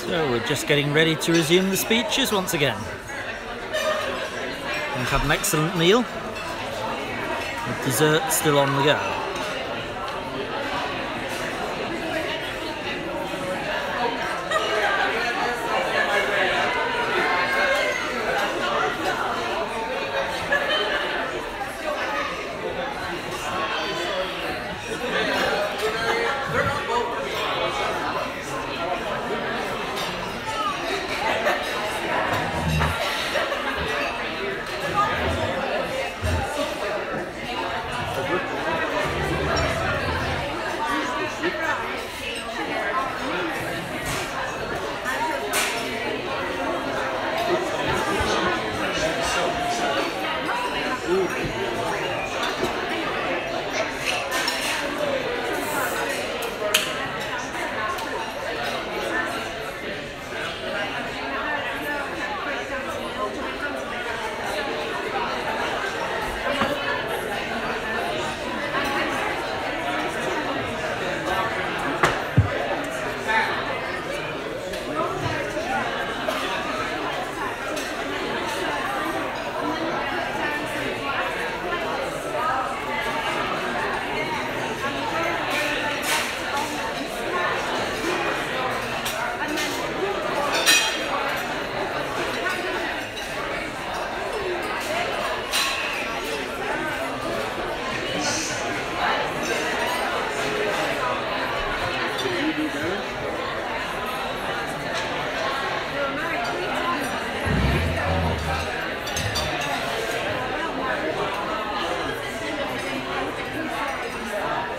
So we're just getting ready to resume the speeches once again. We've had an excellent meal, with dessert still on the go.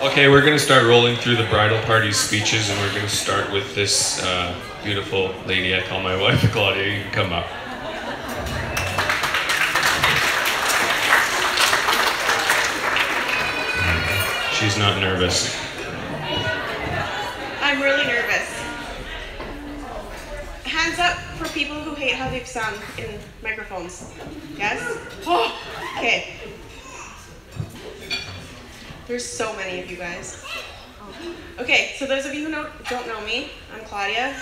Okay, we're going to start rolling through the bridal party speeches, and we're going to start with this beautiful lady I call my wife, Claudia. You can come up. She's not nervous. I'm really nervous. Hands up for people who hate how they sound in microphones. Yes? Oh, okay. There's so many of you guys. Okay, so those of you who don't know me, I'm Claudia.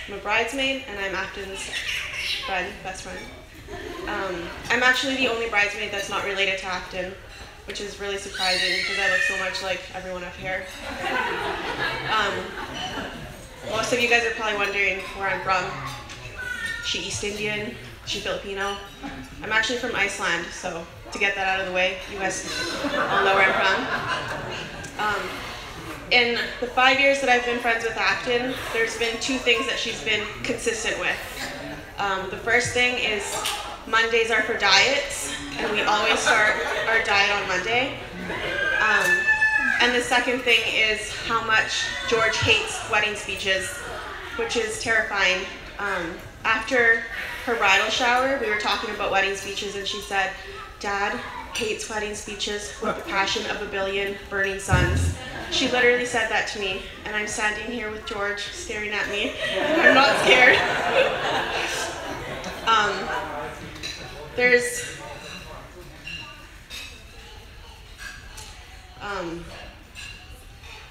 I'm a bridesmaid, and I'm Afton's friend, best friend. I'm actually the only bridesmaid that's not related to Afton, which is really surprising because I look so much like everyone up here. Most of you guys are probably wondering where I'm from. Is she East Indian? Is she Filipino? I'm actually from Iceland, so to get that out of the way, you guys all know where I'm from. In the 5 years that I've been friends with Afton, there's been two things that she's been consistent with. The first thing is Mondays are for diets, and we always start our diet on Monday. And the second thing is how much George hates wedding speeches, which is terrifying. After her bridal shower, we were talking about wedding speeches, and she said, "Dad hates wedding speeches with the passion of a billion burning suns." She literally said that to me, and I'm standing here with George staring at me. I'm not scared.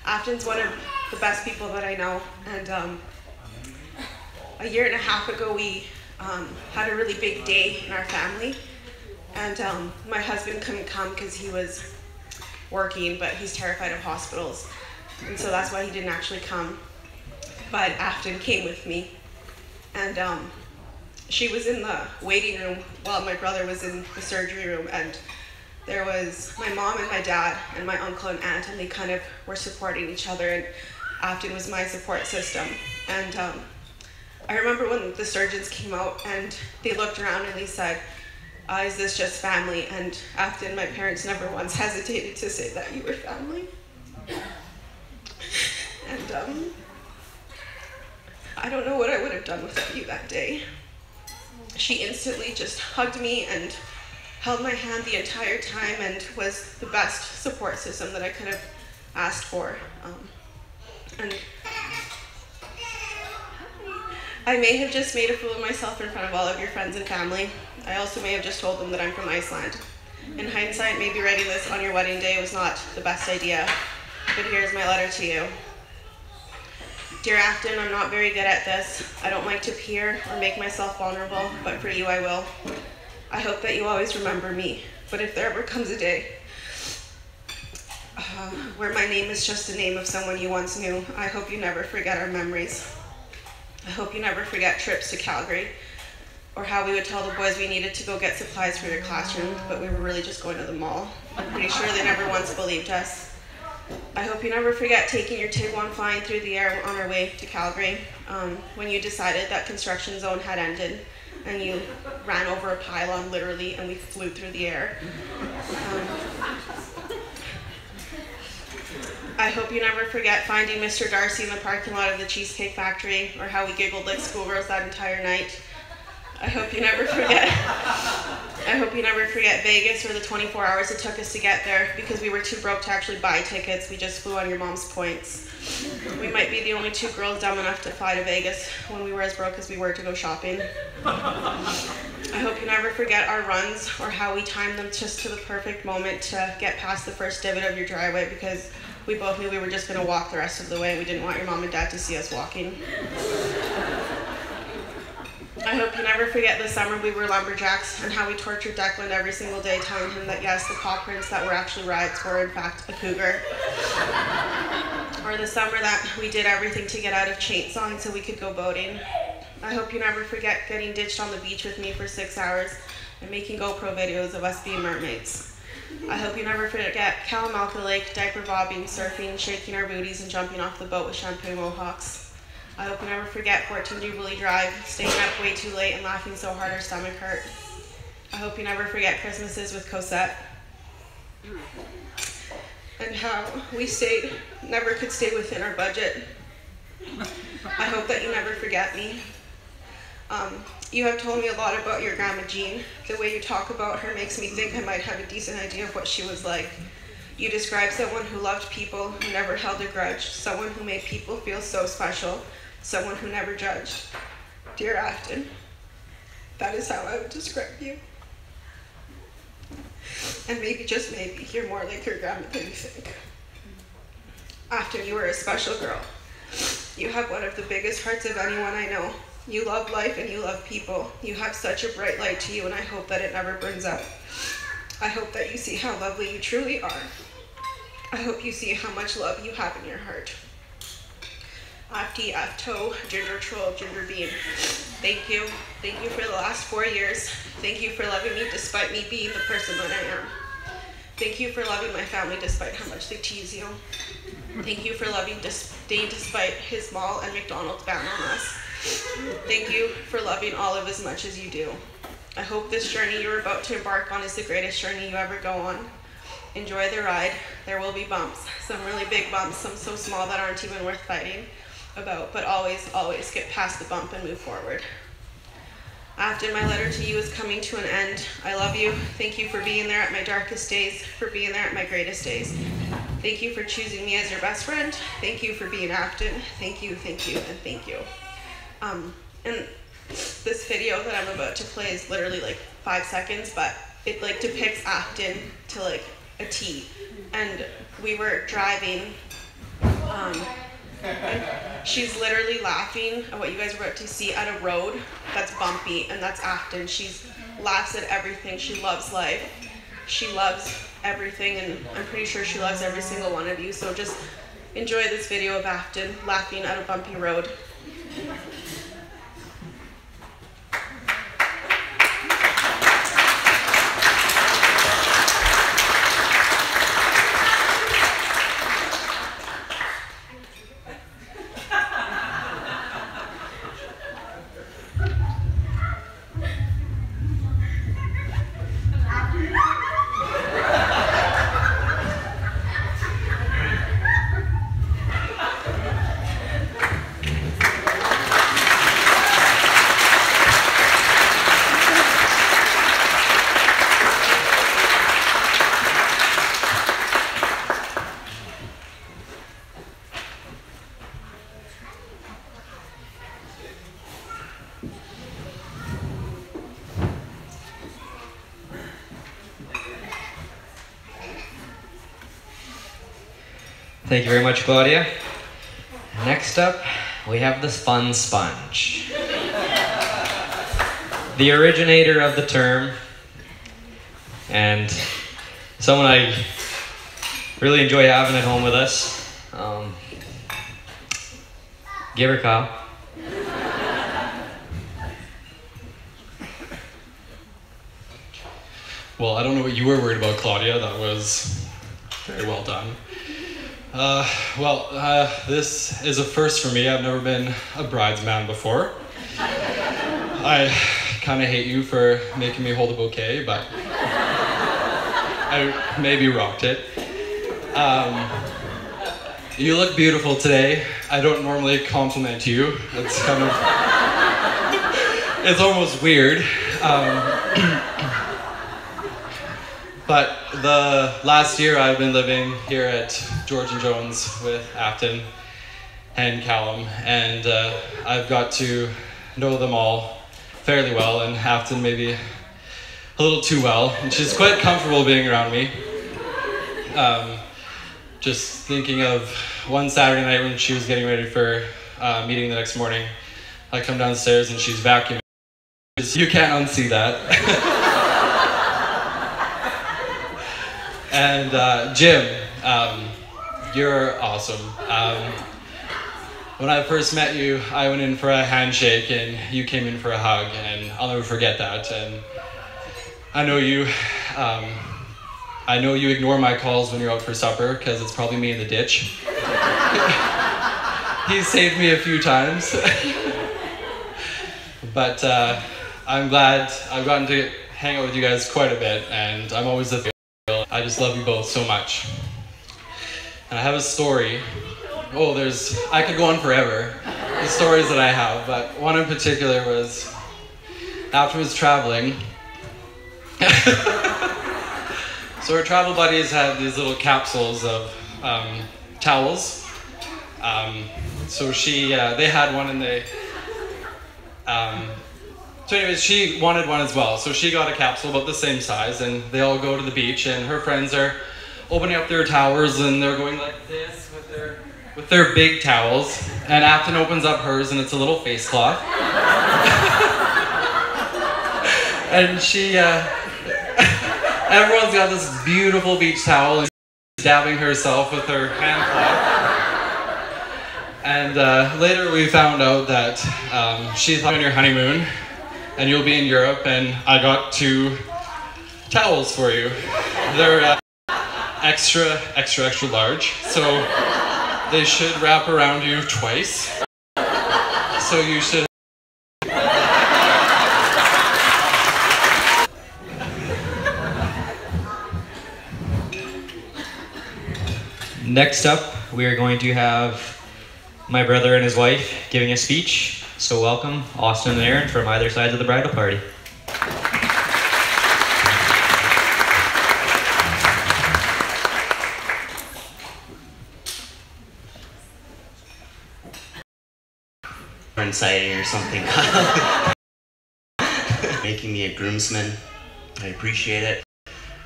Afton's one of the best people that I know, and a year and a half ago we had a really big day in our family, and my husband couldn't come because he was working, but he's terrified of hospitals, and so that's why he didn't actually come. But Afton came with me, and she was in the waiting room while my brother was in the surgery room, and there was my mom and my dad and my uncle and aunt, and they kind of were supporting each other, and Afton was my support system. And I remember when the surgeons came out and they looked around and they said, "Is this just family?" And Afton, my parents never once hesitated to say that you were family. And I don't know what I would have done without you that day. She instantly just hugged me and held my hand the entire time and was the best support system that I could have asked for. And I may have just made a fool of myself in front of all of your friends and family. I also may have just told them that I'm from Iceland. In hindsight, maybe writing this on your wedding day was not the best idea, but here's my letter to you. Dear Afton, I'm not very good at this. I don't like to peer or make myself vulnerable, but for you I will. I hope that you always remember me, but if there ever comes a day where my name is just the name of someone you once knew, I hope you never forget our memories. I hope you never forget trips to Calgary, or how we would tell the boys we needed to go get supplies for your classroom, but we were really just going to the mall. I'm pretty sure they never once believed us. I hope you never forget taking your TIG-1 flying through the air on our way to Calgary, when you decided that construction zone had ended and you ran over a pylon literally and we flew through the air. I hope you never forget finding Mr. Darcy in the parking lot of the Cheesecake Factory, or how we giggled like schoolgirls that entire night. I hope you never forget Vegas, or the 24 hours it took us to get there because we were too broke to actually buy tickets. We just flew on your mom's points. We might be the only two girls dumb enough to fly to Vegas when we were as broke as we were to go shopping. I hope you never forget our runs, or how we timed them just to the perfect moment to get past the first divot of your driveway because we both knew we were just going to walk the rest of the way. We didn't want your mom and dad to see us walking. I hope you never forget the summer we were lumberjacks and how we tortured Declan every single day, telling him that yes, the paw prints that were actually rides were in fact a cougar. Or the summer that we did everything to get out of chainsawing so we could go boating. I hope you never forget getting ditched on the beach with me for 6 hours and making GoPro videos of us being mermaids. I hope you never forget Kalamalka Lake, diaper bobbing, surfing, shaking our booties, and jumping off the boat with shampoo mohawks. I hope you never forget 14 Jubilee Drive, staying up way too late and laughing so hard our stomach hurt. I hope you never forget Christmases with Cosette. And how we never could stay within our budget. I hope that you never forget me. You have told me a lot about your Grandma Jean. The way you talk about her makes me think I might have a decent idea of what she was like. You describe someone who loved people, who never held a grudge, someone who made people feel so special, someone who never judged. Dear Afton, that is how I would describe you. And maybe, just maybe, you're more like your grandma than you think. Afton, you are a special girl. You have one of the biggest hearts of anyone I know. You love life and you love people. You have such a bright light to you, and I hope that it never burns out. I hope that you see how lovely you truly are. I hope you see how much love you have in your heart. Afty, Afto, Ginger Troll, Ginger Bean. Thank you. Thank you for the last 4 years. Thank you for loving me despite me being the person that I am. Thank you for loving my family despite how much they tease you. Thank you for loving Dane despite his mall and McDonald's ban on us. Thank you for loving Olive as much as you do. I hope this journey you're about to embark on is the greatest journey you ever go on. Enjoy the ride. There will be bumps, some really big bumps, some so small that aren't even worth fighting about, but always, always get past the bump and move forward. Afton, my letter to you is coming to an end. I love you. Thank you for being there at my darkest days, for being there at my greatest days. Thank you for choosing me as your best friend. Thank you for being Afton. Thank you, and thank you. And this video that I'm about to play is literally like 5 seconds, but it like depicts Afton to like a T. And we were driving, and she's literally laughing at what you guys are about to see at a road that's bumpy, and that's Afton. She laughs at everything. She loves life. She loves everything, and I'm pretty sure she loves every single one of you. So just enjoy this video of Afton laughing at a bumpy road. Thank you very much, Claudia. Next up, we have the fun sponge. The originator of the term, and someone I really enjoy having at home with us. Give her Kyle. Well, I don't know what you were worried about, Claudia. That was very well done. This is a first for me. I've never been a bridesman before. I kind of hate you for making me hold a bouquet, but I maybe rocked it. You look beautiful today. I don't normally compliment you. It's kind of, it's almost weird. But the last year I've been living here at George and Jones with Afton and Callum, and I've got to know them all fairly well, and Afton maybe a little too well, and she's quite comfortable being around me. Just thinking of one Saturday night when she was getting ready for a meeting the next morning, I come downstairs and she's vacuuming. You can't unsee that. And Jim, you're awesome. When I first met you, I went in for a handshake and you came in for a hug, and I'll never forget that. And I know you ignore my calls when you're out for supper because it's probably me in the ditch. He saved me a few times. But I'm glad I've gotten to hang out with you guys quite a bit, and I'm always I just love you both so much. And I have a story. Oh, I could go on forever, the stories that I have, but one in particular was after I was traveling. So our travel buddies had these little capsules of towels. So they had one and so anyways, she wanted one as well. So she got a capsule about the same size, and they all go to the beach, and her friends are opening up their towels, and they're going like this with their big towels. And Afton opens up hers, and it's a little face cloth. And everyone's got this beautiful beach towel, and she's dabbing herself with her hand cloth. And later we found out that she's on your honeymoon, and you'll be in Europe, and I got 2 towels for you. They're extra large, so they should wrap around you twice. So you should. Next up, we are going to have my brother and his wife giving a speech. So welcome, Austin and Aaron, from either side of the bridal party. Inciting or something. Making me a groomsman. I appreciate it.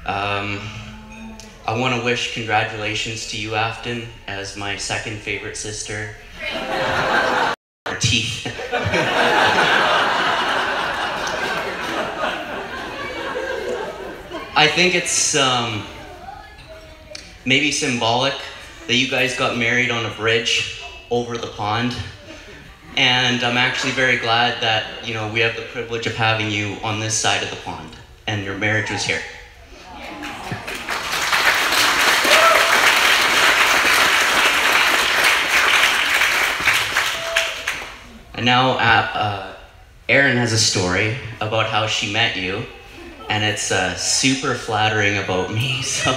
I want to wish congratulations to you, Afton, as my second favorite sister. Her teeth. I think it's maybe symbolic that you guys got married on a bridge over the pond. And I'm actually very glad that, we have the privilege of having you on this side of the pond, and your marriage was here. And now Erin has a story about how she met you, and it's super flattering about me, so.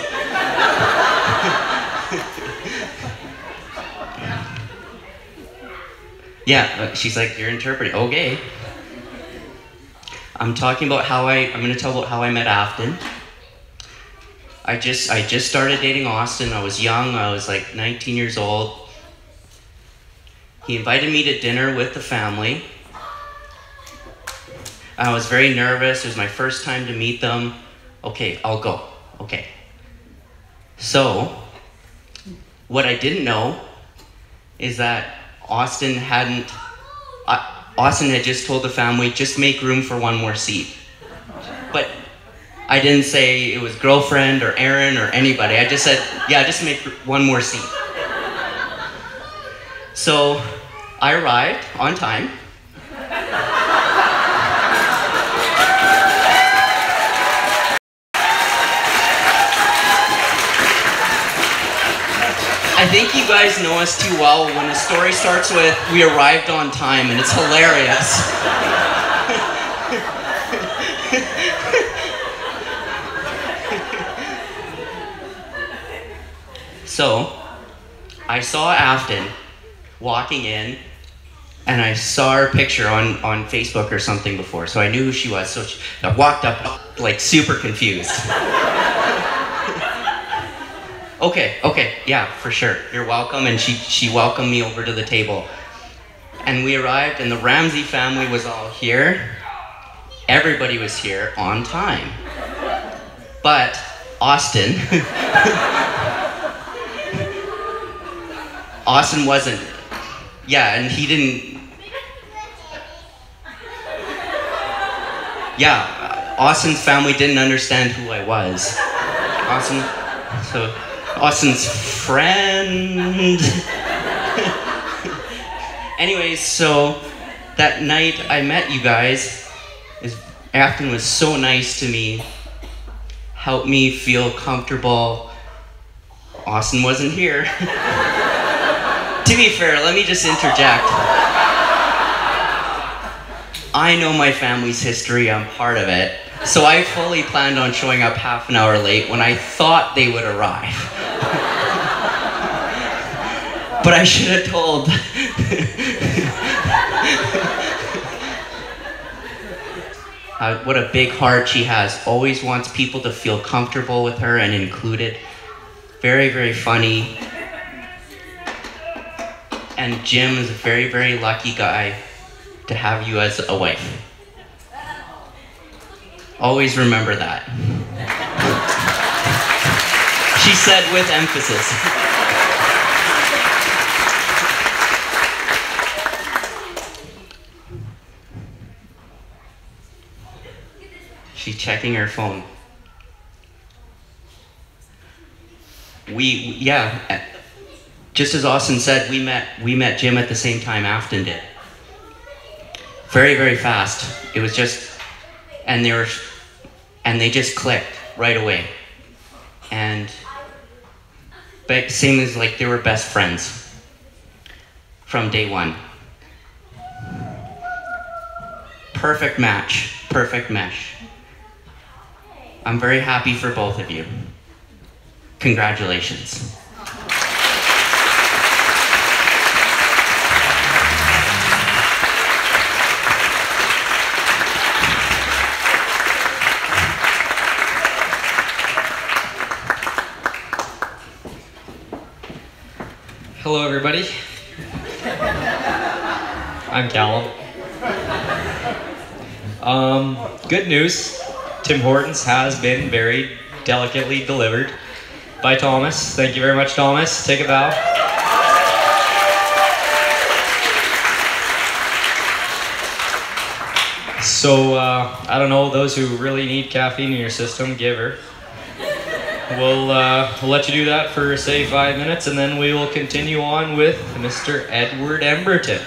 Yeah, she's like, you're interpreting. Okay. I'm talking about I'm going to tell about how I met Afton. I just started dating Austin. I was young. I was like 19 years old. He invited me to dinner with the family. I was very nervous. It was my first time to meet them. Okay, I'll go. Okay. So, what I didn't know is that Austin hadn't, Austin had just told the family, just make room for one more seat. But I didn't say it was girlfriend or Aaron or anybody. I just said, yeah, just make one more seat. So I arrived on time. I think you guys know us too well when a story starts with, we arrived on time, and it's hilarious. So, I saw Afton walking in, and I saw her picture on Facebook or something before, so I knew who she was. So I walked up, like, super confused. Okay, yeah, for sure. You're welcome. And she welcomed me over to the table. And we arrived, and the Ramsey family was all here. Everybody was here on time. But Austin, Austin wasn't. Yeah, and he didn't. Yeah, Austin's family didn't understand who I was. Austin's friend. Anyways, so that night I met you guys, Afton was so nice to me, helped me feel comfortable. Austin wasn't here. To be fair, let me just interject. I know my family's history, I'm part of it. So I fully planned on showing up half an hour late when I thought they would arrive. But I should have told. What a big heart she has. Always wants people to feel comfortable with her and included. Very, very funny. And Jim is a very, very lucky guy to have you as a wife. Always remember that. She said with emphasis. She's checking her phone. Yeah, just as Austin said, we met Jim at the same time Afton did. Very, very fast. It was just, and they just clicked right away. And same as like they were best friends from day one. Perfect match, perfect mesh. I'm very happy for both of you. Congratulations. Hello, everybody. I'm Callum. Good news. Tim Hortons has been very delicately delivered by Thomas. Thank you very much, Thomas. Take a bow. So, I don't know, those who really need caffeine in your system, give her. We'll let you do that for, say, 5 minutes, and then we will continue on with Mr. Edward Emberton.